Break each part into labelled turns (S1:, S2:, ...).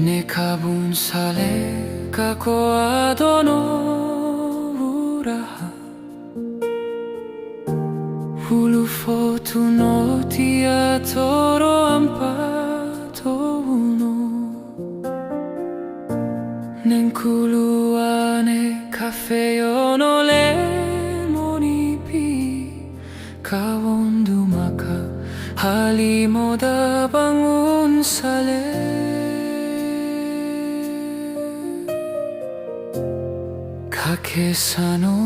S1: Nekabun sale kako adono uraha Hulu fotu no tia toro ampato uno Nenkulu ane cafe ono lemoni pi Kawondu maka halimoda bangun sale Kakesano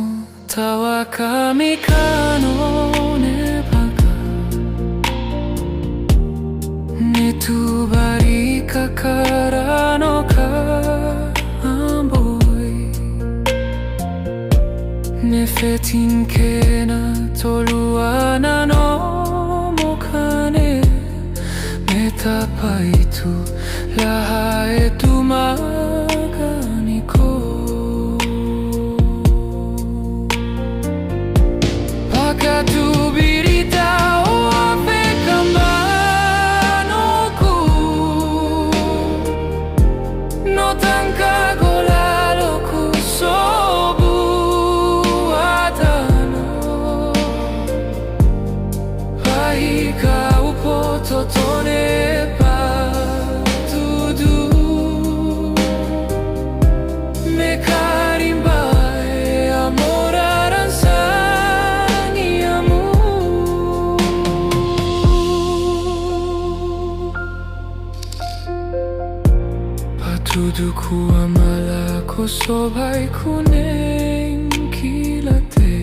S1: tawa kami kano ne baga Ne tu bari kakarano ka amboy Ne fetin kena toluana no mokane Metapa itu laha etu maganiko Tu birita o apekambanoku No tanka golaloku sobu atano Aika upo totone pa tudu Me karimba e amoraran Tudo ku amala ko sobai kunen kilate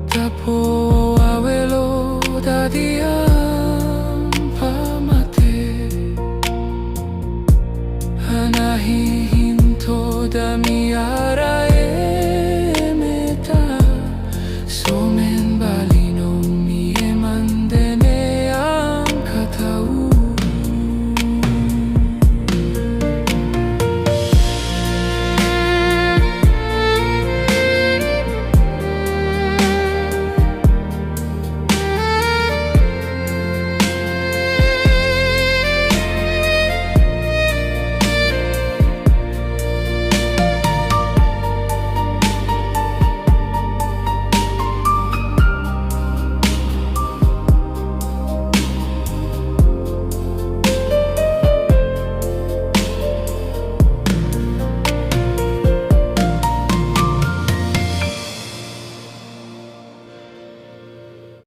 S1: Tapo awelo dadia